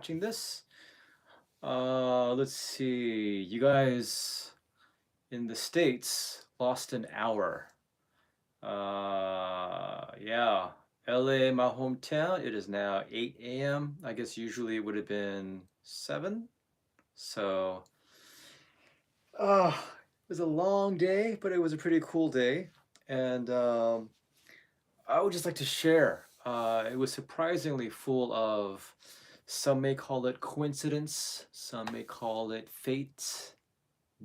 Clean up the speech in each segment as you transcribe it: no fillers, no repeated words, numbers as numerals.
watching this. Let's see. You guys in the States lost an hour. Yeah. LA, my hometown, it is now 8 a.m. I guess usually it would have been 7. So, it was a long day, but it was a pretty cool day. And I would just like to share. It was surprisingly full of, some may call it coincidence, some may call it fate,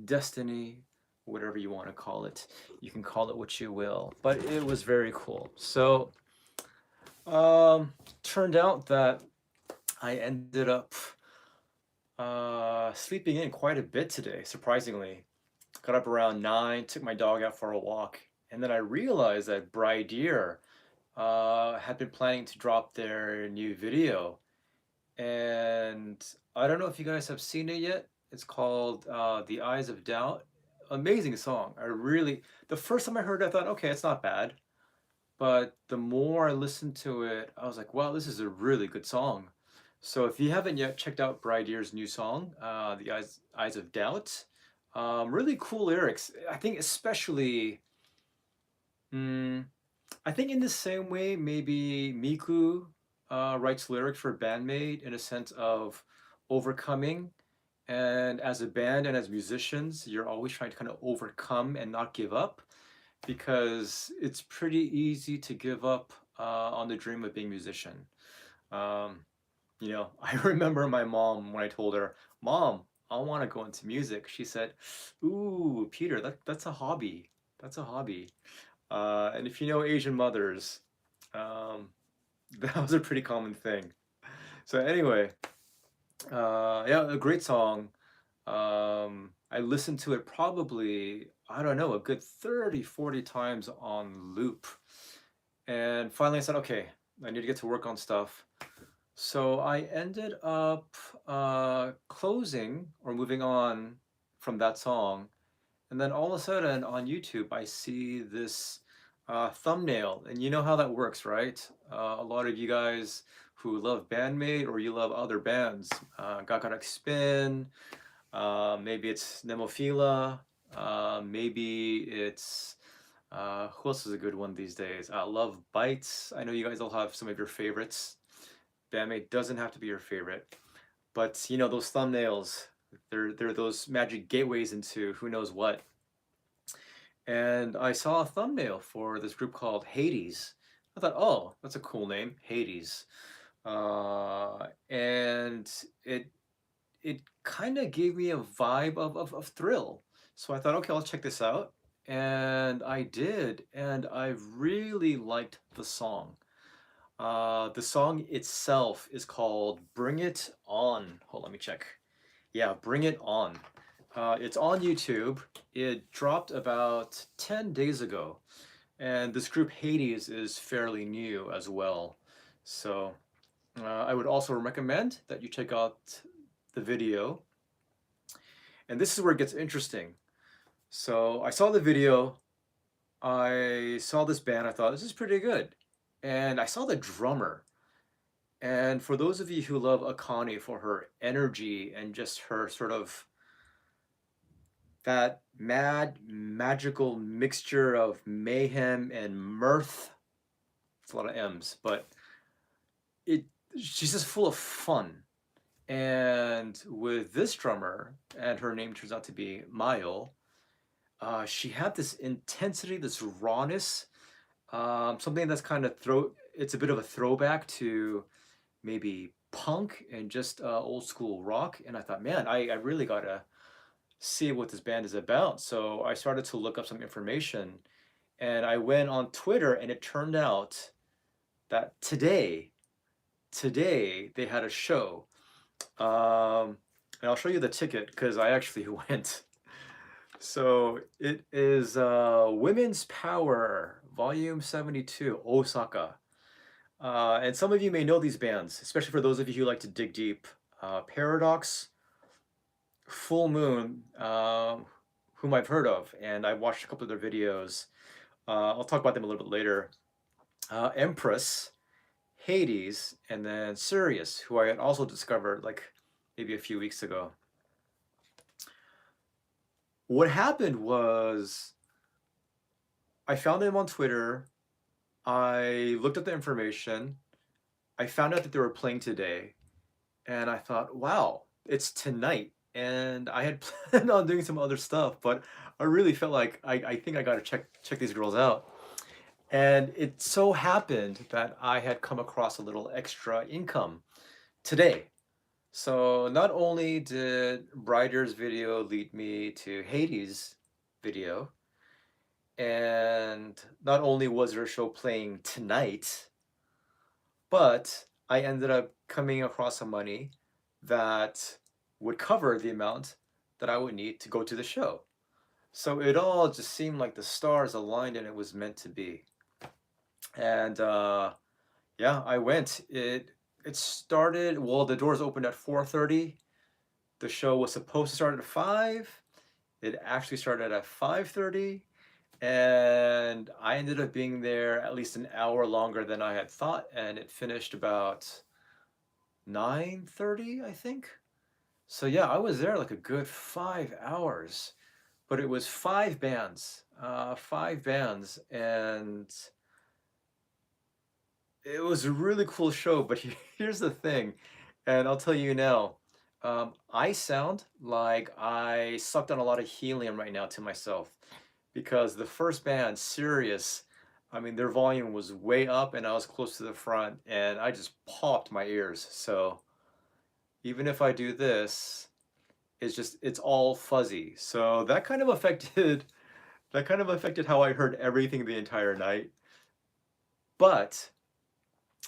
destiny, whatever you want to call it. You can call it what you will, but it was very cool. So, turned out that I ended up sleeping in quite a bit today, surprisingly. Got up around 9, took my dog out for a walk, and then I realized that Bridear had been planning to drop their new video. And I don't know if you guys have seen it yet. It's called The Eyes of Doubt. Amazing song. The first time I heard it, I thought, okay, it's not bad. But the more I listened to it, I was like, wow, this is a really good song. So if you haven't yet checked out Bridear's new song, The Eyes of Doubt, really cool lyrics. I think especially, mm, I think in the same way, maybe Miku writes lyrics for Bandmate in a sense of overcoming. And as a band and as musicians, you're always trying to kind of overcome and not give up because it's pretty easy to give up on the dream of being a musician. Um, I remember my mom when I told her, Mom, I want to go into music. She said, Ooh, Peter, that's a hobby. That's a hobby. And if you know Asian mothers, um, that was a pretty common thing. So anyway, yeah, a great song. I listened to it probably, I don't know, a good 30, 40 times on loop. And finally I said, okay, I need to get to work on stuff. So I ended up closing or moving on from that song. And then all of a sudden on YouTube, I see this thumbnail. And you know how that works, right? A lot of you guys who love Bandmate or you love other bands, Gakarack Spin, maybe it's Nemophila, maybe it's, who else is a good one these days? Love Bites. I know you guys all have some of your favorites. Bandmate doesn't have to be your favorite. But you know, those thumbnails, they're those magic gateways into who knows what. And I saw a thumbnail for this group called HADES. I thought, oh, that's a cool name, HADES. And it kind of gave me a vibe of thrill. So I thought, okay, I'll check this out. And I did, and I really liked the song. The song itself is called Bring It On. Hold on, let me check. Yeah, Bring It On. It's on YouTube. It dropped about 10 days ago. And this group Hades is fairly new as well. So I would also recommend that you check out the video. And this is where it gets interesting. So I saw the video. I saw this band. I thought, this is pretty good. And I saw the drummer. And for those of you who love Akane for her energy and just her sort of that magical mixture of mayhem and mirth, it's a lot of M's, but it she's just full of fun. And with this drummer, and her name turns out to be Mayo, she had this intensity, this rawness, something that's kind of it's a bit of a throwback to maybe punk and just old school rock. And I thought, man, I really gotta see what this band is about. So I started to look up some information and I went on Twitter and it turned out that today they had a show. And I'll show you the ticket because I actually went. So it is Women's Power, Volume 72, Osaka. And some of you may know these bands, especially for those of you who like to dig deep. Paradoxx, Full Moon, whom I've heard of, and I watched a couple of their videos. I'll talk about them a little bit later. Empress, HADES, and then Sirius, who I had also discovered like maybe a few weeks ago. What happened was I found them on Twitter. I looked at the information. I found out that they were playing today, and I thought, wow, it's tonight. And I had planned on doing some other stuff, but I really felt like I think I gotta check these girls out. And it so happened that I had come across a little extra income today. So not only did Bridear's video lead me to Hades' video, and not only was their show playing tonight, but I ended up coming across some money that would cover the amount that I would need to go to the show. So it all just seemed like the stars aligned and it was meant to be. And yeah, I went. It started, well, the doors opened at 4:30. The show was supposed to start at 5. It actually started at 5:30, and I ended up being there at least an hour longer than I had thought, and it finished about 9:30, I think. So yeah, I was there like a good 5 hours, but it was five bands, and it was a really cool show. But here's the thing, and I'll tell you now, I sound like I sucked on a lot of helium right now to myself because the first band, Sirius, I mean, their volume was way up and I was close to the front and I just popped my ears. So even if I do this, it's all fuzzy. So that kind of affected how I heard everything the entire night. But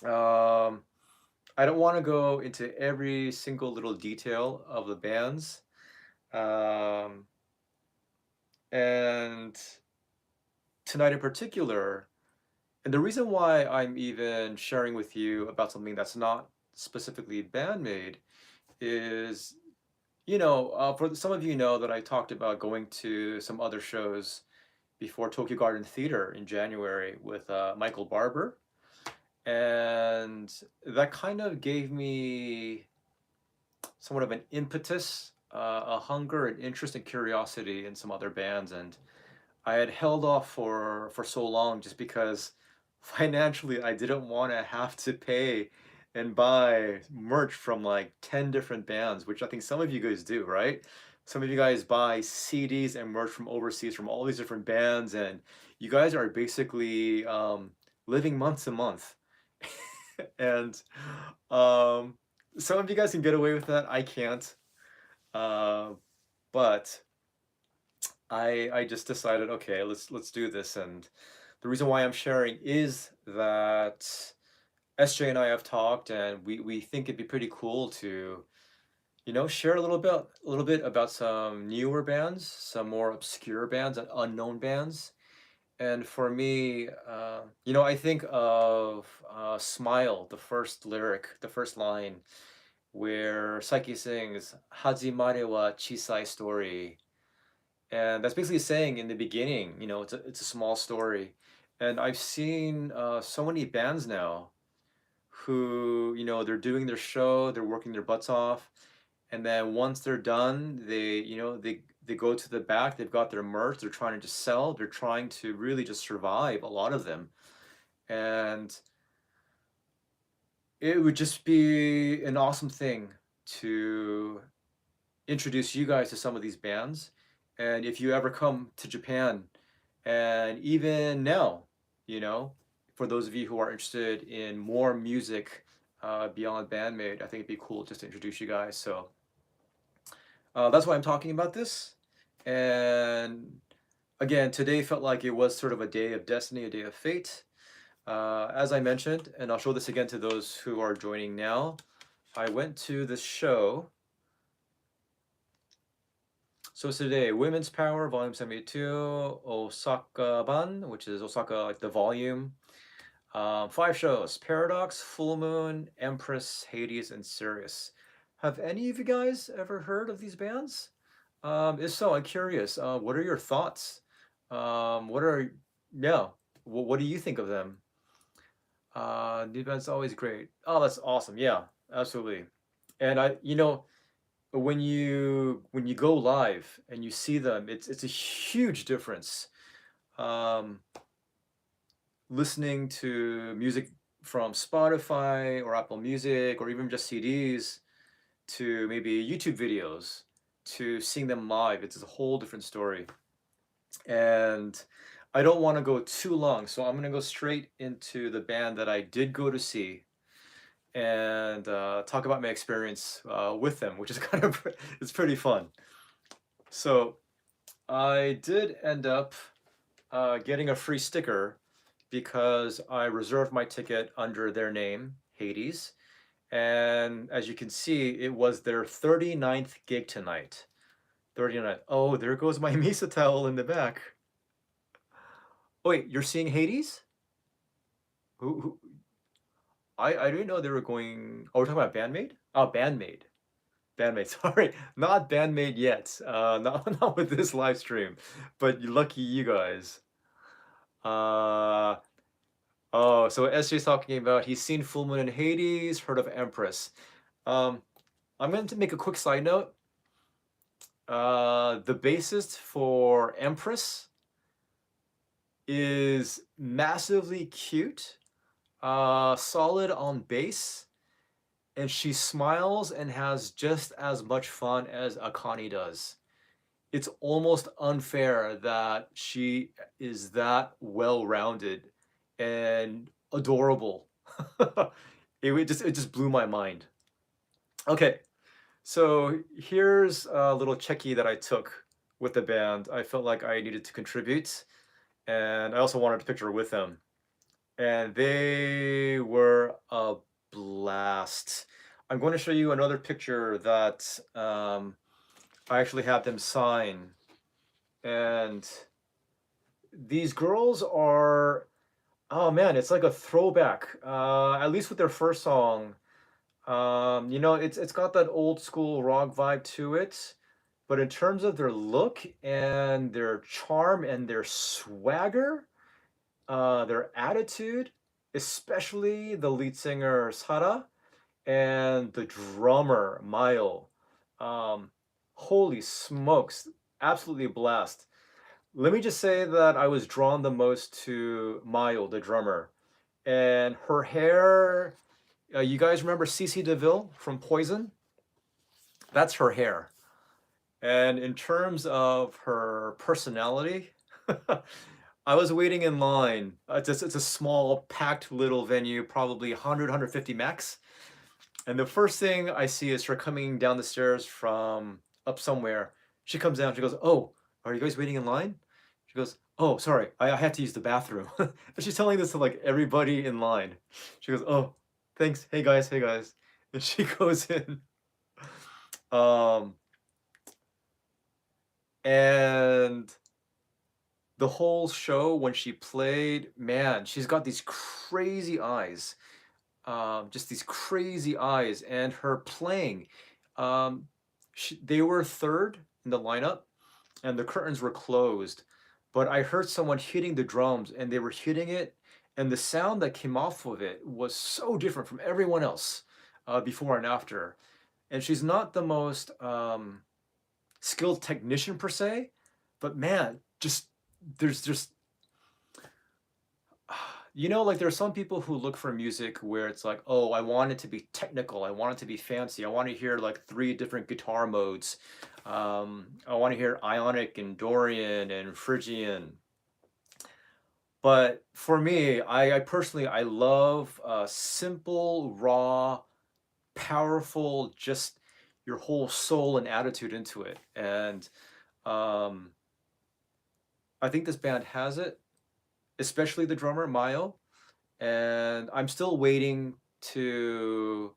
um, I don't want to go into every single little detail of the bands. Um, and tonight in particular, and the reason why I'm even sharing with you about something that's not specifically bandmade is, for some of you know that I talked about going to some other shows before Tokyo Garden Theater in January with Michael Barber. And that kind of gave me somewhat of an impetus, a hunger and interest and curiosity in some other bands. And I had held off for so long just because financially I didn't want to have to pay and buy merch from like 10 different bands, which I think some of you guys do, right? Some of you guys buy CDs and merch from overseas from all these different bands, and you guys are basically living month to month. And um, some of you guys can get away with that. I can't. Uh, but I just decided, okay, let's do this. And the reason why I'm sharing is that SJ and I have talked, and we think it'd be pretty cool to, share a little bit about some newer bands, some more obscure bands and unknown bands. And for me, I think of Smile, the first lyric, the first line, where Psyche sings, Hajimare wa chisai story. And that's basically saying in the beginning, it's a small story. And I've seen so many bands now who, they're doing their show, they're working their butts off, and then once they're done, they go to the back, they've got their merch, they're trying to just sell, they're trying to really just survive, a lot of them. And it would just be an awesome thing to introduce you guys to some of these bands. And if you ever come to Japan, and even now, you know, for those of you who are interested in more music beyond bandmade, I think it'd be cool just to introduce you guys. So that's why I'm talking about this. And again, today felt like it was sort of a day of destiny, a day of fate. As I mentioned, and I'll show this again to those who are joining now, I went to this show. So today, Women's Power, Volume 72, Osaka-ban, which is Osaka, like the volume. 5 shows, Paradoxx, Full Moon, Empress, Hades, and Sirius. Have any of you guys ever heard of these bands? If so, I'm curious, what are your thoughts? Yeah, what do you think of them? New band's always great. Oh, that's awesome. Yeah, absolutely. And when you go live and you see them, it's a huge difference. Um, Listening to music from Spotify or Apple Music or even just CDs to maybe YouTube videos to seeing them live, it's a whole different story. And I don't want to go too long, so I'm going to go straight into the band that I did go to see and talk about my experience with them, which is kind of it's pretty fun. So I did end up getting a free sticker because I reserved my ticket under their name, Hades. And as you can see, it was their 39th gig tonight. 39th. Oh, there goes my Misa towel in the back. Oh, wait, you're seeing Hades? Who, I didn't know they were going. Oh, we're talking about Bandmate? Oh, Bandmate. Bandmate. Sorry, not Bandmate yet. Not with this live stream. But lucky you guys. Uh, oh, so SJ's talking about he's seen Full Moon in Hades, heard of Empress. Um, I'm going to make a quick side note. The bassist for Empress is massively cute, solid on bass, and she smiles and has just as much fun as Akane does. It's almost unfair that she is that well-rounded and adorable. It just blew my mind. Okay, so here's a little checkie that I took with the band. I felt like I needed to contribute, and I also wanted a picture with them. And they were a blast. I'm going to show you another picture that I actually have them sign. And these girls are, oh man, it's like a throwback. At least with their first song. It's got that old school rock vibe to it. But in terms of their look and their charm and their swagger, their attitude, especially the lead singer Sara and the drummer Mayo. Um, Holy smokes, absolutely a blast. Let me just say that I was drawn the most to Mayo, the drummer, and her hair. You guys remember Cece DeVille from Poison? That's her hair. And in terms of her personality, I was waiting in line. It's a small, packed little venue, probably 100, max. And the first thing I see is her coming down the stairs from up somewhere. She comes down, she goes, "Oh, are you guys waiting in line?" She goes, "Oh, sorry, I had to use the bathroom." And she's telling this to like everybody in line. She goes, "Oh, thanks. Hey guys, hey guys." And she goes in. Um, and the whole show when she played, man, she's got these crazy eyes, just these crazy eyes, and her playing. They were third in the lineup, and the curtains were closed. But I heard someone hitting the drums, and they were hitting it, and the sound that came off of it was so different from everyone else before and after. And she's not the most skilled technician per se, but man, just there's just like there are some people who look for music where it's like, oh, I want it to be technical, I want it to be fancy, I want to hear like three different guitar modes. I want to hear Ionic and Dorian and Phrygian. But for me, I personally I love simple, raw, powerful, just your whole soul and attitude into it. And um, I think this band has it, especially the drummer Mayo. And I'm still waiting to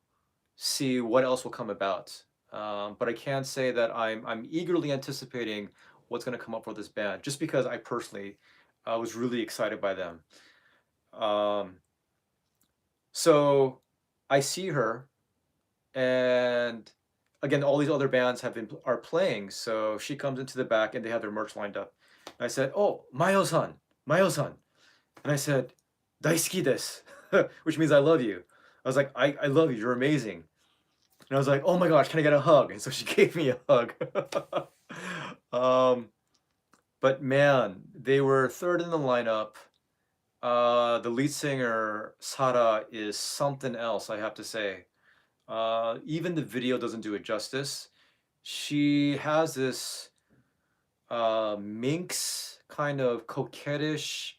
see what else will come about. But I can say that I'm eagerly anticipating what's going to come up for this band, just because I personally was really excited by them. Um, so I see her, and again, all these other bands are playing. So she comes into the back, and they have their merch lined up. And I said, "Oh, Mayo-san, Mayo-san," and I said, "Daisuki desu." which means I love you. I was like, I love you. You're amazing. And I was like, oh my gosh, can I get a hug? And so she gave me a hug. um, but man, they were third in the lineup. The lead singer, Sara, is something else, I have to say. Even the video doesn't do it justice. She has this minx, kind of coquettish,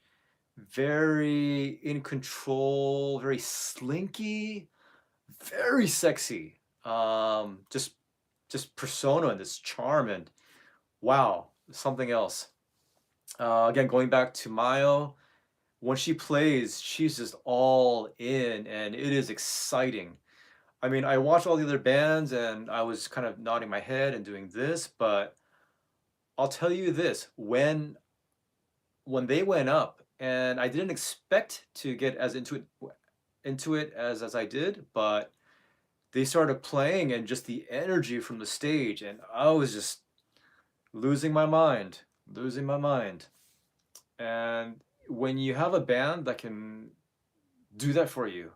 very in control, very slinky, very sexy. Just persona and this charm, and wow, something else. Again, going back to Mayo, when she plays, she's just all in, and it is exciting. I mean, I watched all the other bands, and I was kind of nodding my head and doing this, but I'll tell you this: when they went up, and I didn't expect to get as into it as I did, but they started playing, and just the energy from the stage, and I was just losing my mind, losing my mind. And when you have a band that can do that for you,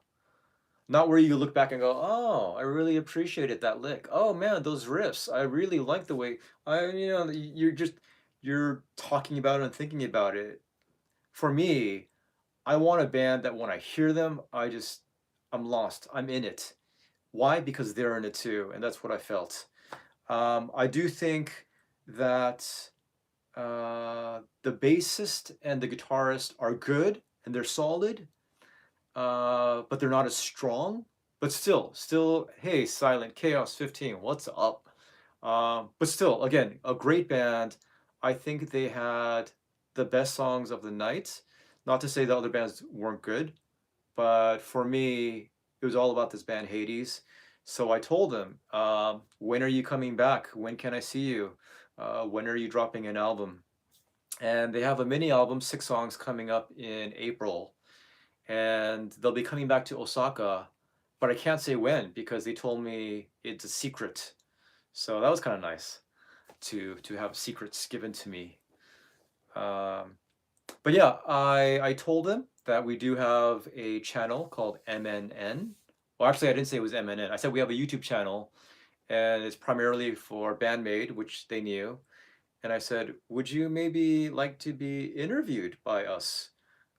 not where you look back and go, oh, I really appreciated that lick. Oh man, those riffs. I really like the way you're talking about it and thinking about it. For me, I want a band that when I hear them, I'm lost. I'm in it. Why? Because they're in it too, and that's what I felt. I do think that the bassist and the guitarist are good and they're solid, but they're not as strong. But still, hey, Silent Chaos 15, what's up? But still, again, a great band. I think they had the best songs of the night. Not to say the other bands weren't good, but for me, it was all about this band Hades. So I told them, when are you coming back? When can I see you? When are you dropping an album? And they have a mini album, 6 songs, coming up in April. And they'll be coming back to Osaka, but I can't say when because they told me it's a secret. So that was kind of nice to have secrets given to me. Um, but yeah, I told them that we do have a channel called MNN. Well, actually, I didn't say it was MNN. I said we have a YouTube channel, and it's primarily for Bandmade, which they knew. And I said, would you maybe like to be interviewed by us?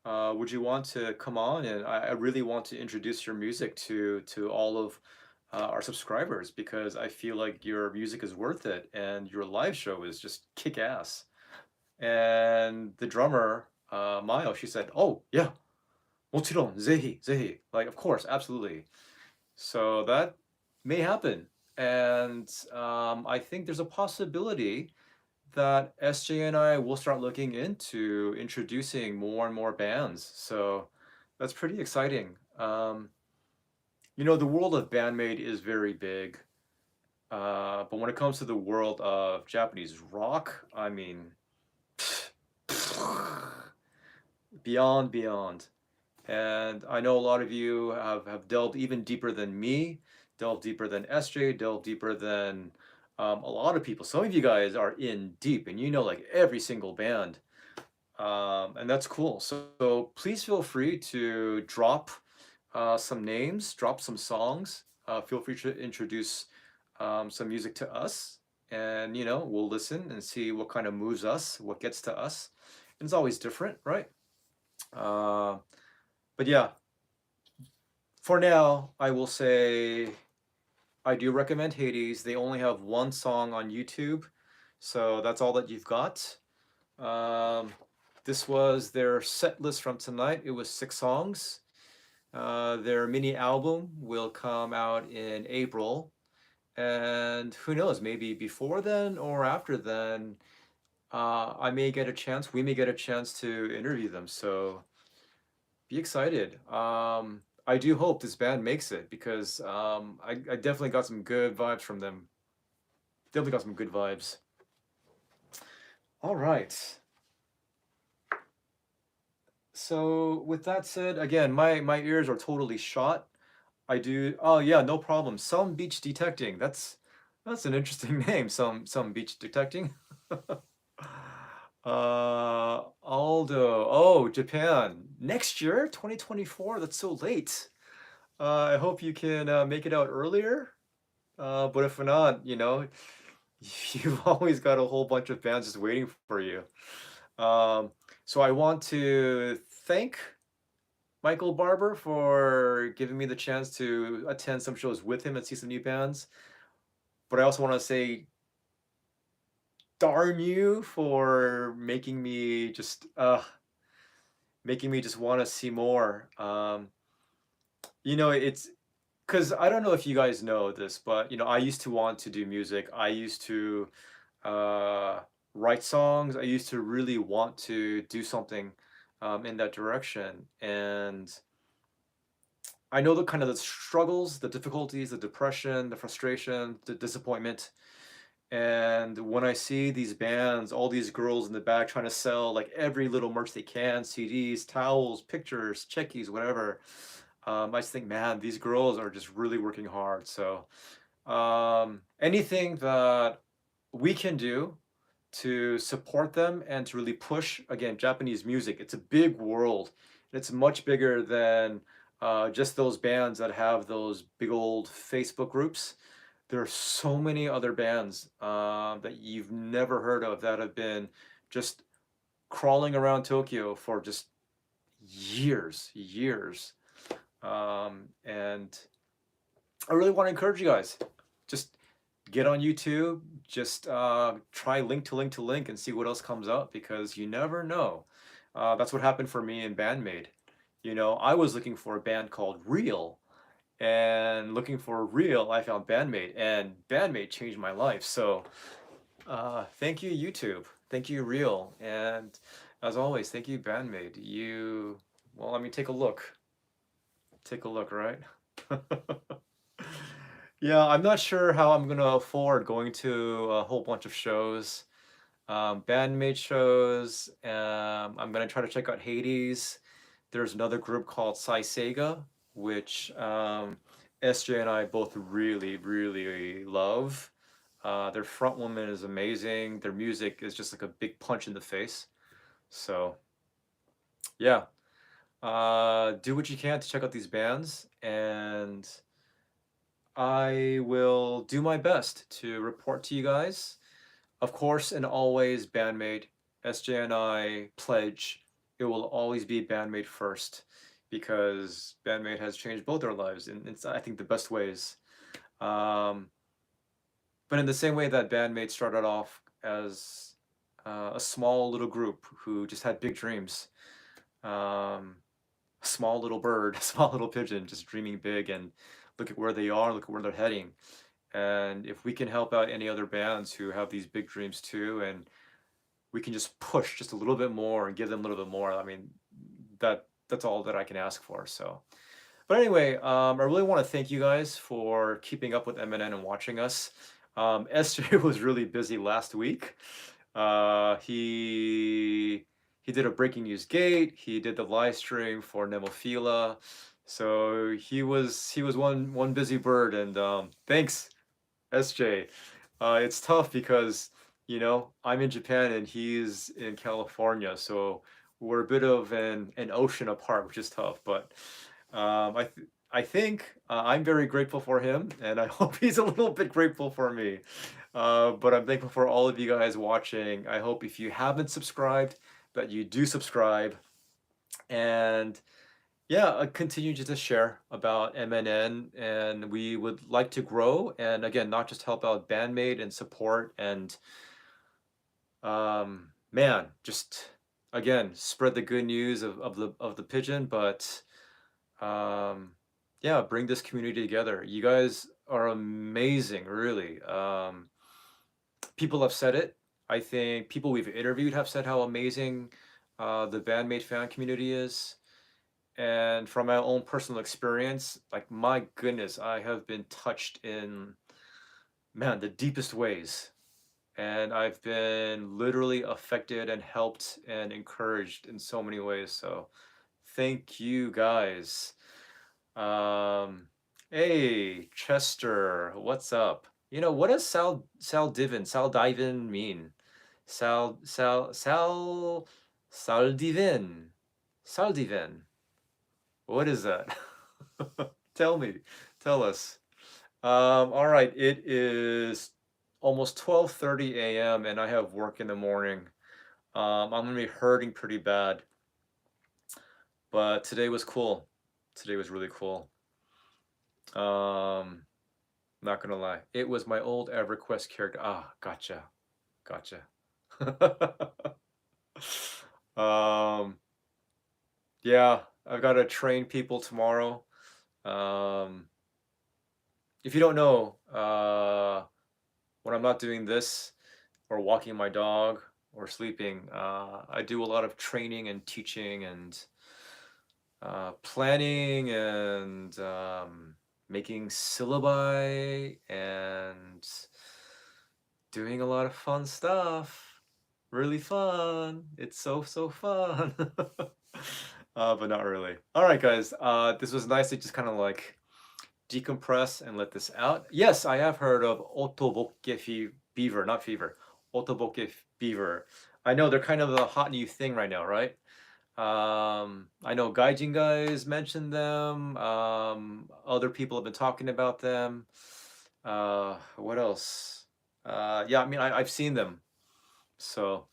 Would you want to come on? And I really want to introduce your music to all of our subscribers because I feel like your music is worth it and your live show is just kick ass. And the drummer, Mayo, she said, "Oh yeah, 모치론, zehi, zehi." Like, of course, absolutely. So that may happen, and I think there's a possibility that SJ and I will start looking into introducing more and more bands. So that's pretty exciting. The world of Bandmade is very big, but when it comes to the world of Japanese rock, I mean, beyond, beyond. And I know a lot of you have delved even deeper than me, delved deeper than SJ, delved deeper than a lot of people. Some of you guys are in deep and you know like every single band. And that's cool. So please feel free to drop some names, drop some songs. Feel free to introduce some music to us. And, we'll listen and see what kind of moves us, what gets to us. And it's always different, right? But yeah, for now, I will say I do recommend Hades. They only have one song on YouTube, so that's all that you've got. This was their set list from tonight. It was 6 songs. Their mini album will come out in April. And who knows, maybe before then or after then, we may get a chance to interview them. So be excited. I do hope this band makes it because I definitely got some good vibes from them. Definitely got some good vibes. All right. So with that said, again, my ears are totally shot. Oh yeah, no problem. Some beach detecting. That's an interesting name. Some beach detecting. Aldo. Oh, Japan. Next year, 2024. That's so late. I hope you can make it out earlier. But if not, you've always got a whole bunch of bands just waiting for you. Um, so I want to thank Michael Barber for giving me the chance to attend some shows with him and see some new bands. But I also want to say, darn you for making me just want to see more. It's because I don't know if you guys know this, but I used to want to do music. I used to uh, write songs. I used to really want to do something in that direction, and I know the kind of the struggles, the difficulties, the depression, the frustration, the disappointment. And when I see these bands, all these girls in the back trying to sell like every little merch they can, CDs, towels, pictures, checkies, whatever, I just think, man, these girls are just really working hard. So anything that we can do to support them and to really push, again, Japanese music, it's a big world. It's much bigger than just those bands that have those big old Facebook groups. There are so many other bands that you've never heard of that have been just crawling around Tokyo for just years. And I really want to encourage you guys. Just get on YouTube, just try link to link to link and see what else comes up because you never know. That's what happened for me in Bandmade. I was looking for a band called Real, and looking for Real, I found Bandmate, and Bandmate changed my life. So thank you, YouTube. Thank you, Real. And as always, thank you, Bandmate. Well, I mean, take a look. Take a look, right? Yeah, I'm not sure how I'm gonna afford going to a whole bunch of shows. Bandmate shows. I'm gonna try to check out Hades. There's another group called Sega, which SJ and I both really love. Their front woman is amazing. Their music is just like a big punch in the face. So yeah, do what you can to check out these bands, and I will do my best to report to you guys. Of course, and always, Bandmate, SJ and I pledge it will always be Bandmate first because Bandmate has changed both our lives in it's, I think, the best ways. Um, but in the same way that Bandmate started off as a small little group who just had big dreams, um, a small little bird, a small little pigeon, just dreaming big, and look at where they are, look at where they're heading. And if we can help out any other bands who have these big dreams too, and we can just push just a little bit more and give them a little bit more, I mean, that's all that I can ask for. So, but anyway, I really want to thank you guys for keeping up with MNN and watching us. SJ was really busy last week. He did a breaking news gate. He did the live stream for Nemophila. So he was one busy bird. And thanks, SJ. It's tough because I'm in Japan and he's in California, so we're a bit of an ocean apart, which is tough. But I think I'm very grateful for him, and I hope he's a little bit grateful for me. But I'm thankful for all of you guys watching. I hope if you haven't subscribed, that you do subscribe, and yeah, continue to share about MNN, and we would like to grow, and again, not just help out Bandmate and support, and man, just again, spread the good news of the pigeon, but um, yeah, bring this community together. You guys are amazing, really. People have said it. I think people we've interviewed have said how amazing the Bandmate fan community is. And from my own personal experience, like my goodness, I have been touched in, man, the deepest ways. And I've been literally affected and helped and encouraged in so many ways. So thank you guys. Um, hey, Chester, what's up? What does Sal Divin mean? Saldivin. Saldivin. What is that? Tell me. Tell us. All right, it is almost 12:30 a.m. and I have work in the morning. I'm gonna be hurting pretty bad, but today was cool. Today was really cool. Um, Not gonna lie, it was my old EverQuest character. Ah, gotcha, gotcha. um, yeah, I've got to train people tomorrow. Um, if you don't know, when I'm not doing this or walking my dog or sleeping, I do a lot of training and teaching and planning and making syllabi and doing a lot of fun stuff. Really fun. It's so fun. But not really. All right, guys. This was nice to just kind of like decompress and let this out. Yes, I have heard of otoboke beaver, not fever. Otoboke beaver. I know they're kind of a hot new thing right now, right? I know Gaijin guys mentioned them. Other people have been talking about them. What else? Yeah, I mean, I've seen them. So,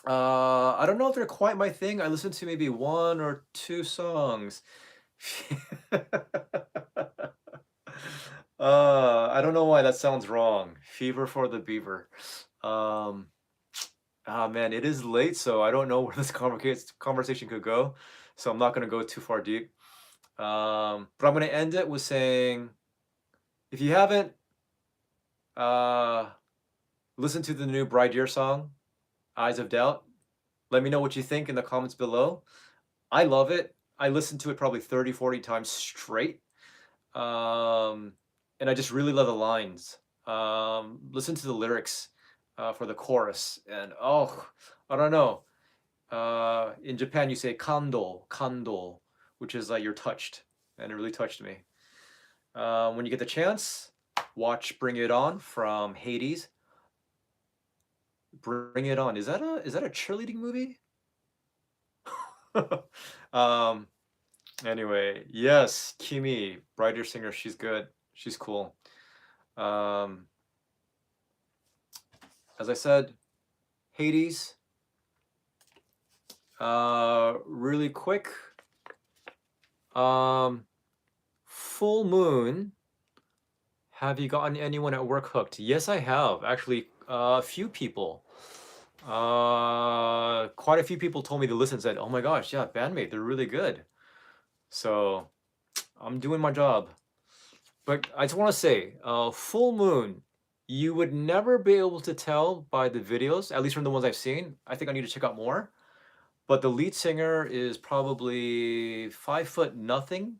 I don't know if they're quite my thing. I listened to maybe one or two songs. I don't know why that sounds wrong. Fever for the beaver. Um, Ah man, it is late, so I don't know where this conversation could go. So I'm not gonna go too far deep. But I'm gonna end it with saying, if you haven't uh, listened to the new Bridear song, Eyes of Doubt, let me know what you think in the comments below. I love it. I listened to it probably 30, 40 times straight. Um, and I just really love the lines. Listen to the lyrics for the chorus, and oh, I don't know. In Japan, you say kando, kando, which is like you're touched, and it really touched me. When you get the chance, watch Bring It On from Hades. Bring It On. Is that a cheerleading movie? um. Anyway, yes, Kimi, Bridear singer. She's good. She's cool. Um. As I said, Hades. Really quick. Full moon. Have you gotten anyone at work hooked? Yes, I have. Actually, a few people. Quite a few people told me to listen and said, "Oh my gosh, yeah, bandmate, they're really good." So I'm doing my job. But I just want to say, full moon, you would never be able to tell by the videos, at least from the ones I've seen. I think I need to check out more. But the lead singer is probably 5 foot nothing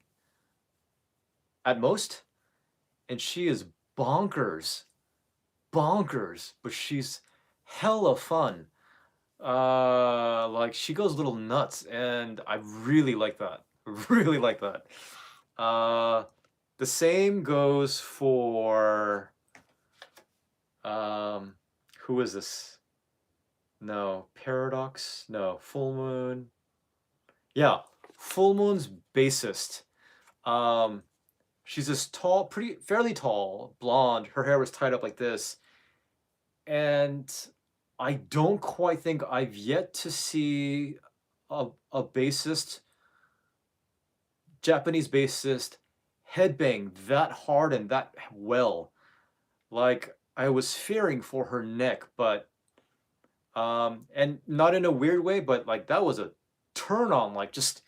at most, and she is bonkers, bonkers. But she's hella fun. Like she goes a little nuts, and I really like that. Really like that. The same goes for who is this? No, Paradoxx. No, Full Moon. Yeah, Full Moon's bassist. Um, she's this tall, fairly tall, blonde. Her hair was tied up like this, and I don't quite think I've yet to see a bassist, Japanese bassist, headbang that hard and that well. Like I was fearing for her neck, but and not in a weird way, but like that was a turn on, like just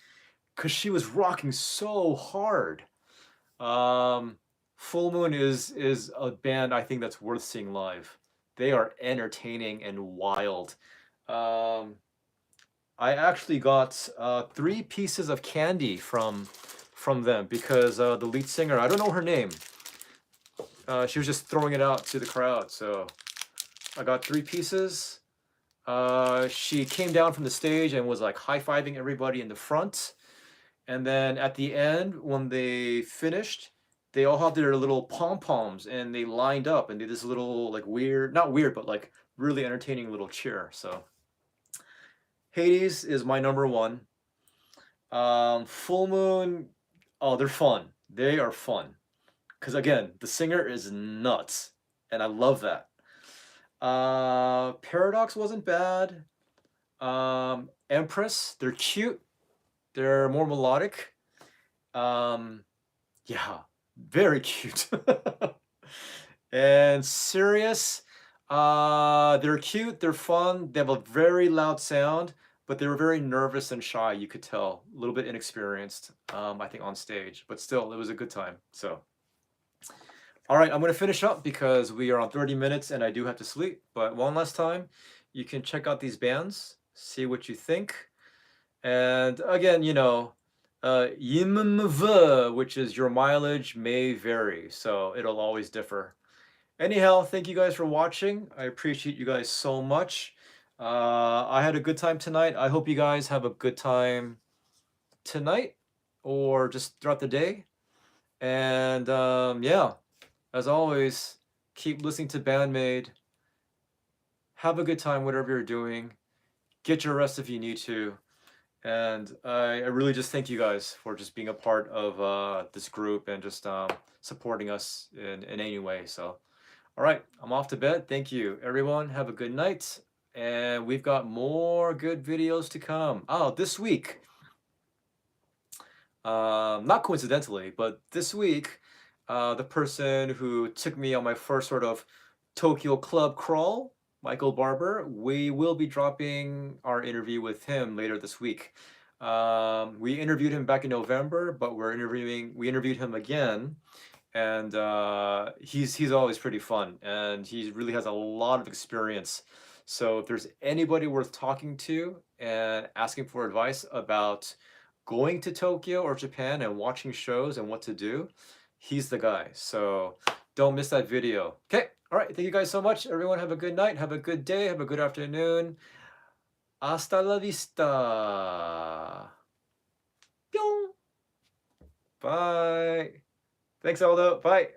because she was rocking so hard. Um, Full Moon is a band I think that's worth seeing live. They are entertaining and wild. Um, I actually got 3 pieces of candy from them because the lead singer, I don't know her name. She was just throwing it out to the crowd, so I got 3 pieces. She came down from the stage and was like high-fiving everybody in the front. And then at the end, when they finished, they all have their little pom-poms and they lined up and did this little like weird, not weird, but like really entertaining little cheer. So Hades is my number one. Full Moon, oh, they're fun. They are fun. Because again, the singer is nuts. And I love that. Paradoxx wasn't bad. Empress, they're cute. They're more melodic. Yeah, very cute. And Sirius, they're cute, they're fun, they have a very loud sound, but they were very nervous and shy, you could tell. A little bit inexperienced, I think, on stage, but still, it was a good time. So, all right, I'm going to finish up because we are on 30 minutes and I do have to sleep. But one last time, you can check out these bands, see what you think. And again, you know, YMMV, which is your mileage may vary, so it'll always differ. Anyhow, thank you guys for watching. I appreciate you guys so much. I had a good time tonight. I hope you guys have a good time tonight or just throughout the day. And yeah, as always, keep listening to Bandmade. Have a good time, whatever you're doing. Get your rest if you need to. And I really just thank you guys for just being a part of this group and just supporting us in any way. So, all right, I'm off to bed. Thank you, everyone. Have a good night. And we've got more good videos to come. Oh, this week, not coincidentally, but this week, the person who took me on my first sort of Tokyo club crawl, Michael Barber, we will be dropping our interview with him later this week. We interviewed him back in November, but we interviewed him again, and he's always pretty fun, and he really has a lot of experience. So if there's anybody worth talking to and asking for advice about going to Tokyo or Japan and watching shows and what to do, he's the guy. So don't miss that video. Okay, all right, thank you guys so much. Everyone have a good night, have a good day, have a good afternoon. Hasta la vista. Pyong. Bye. Thanks, Aldo. Bye.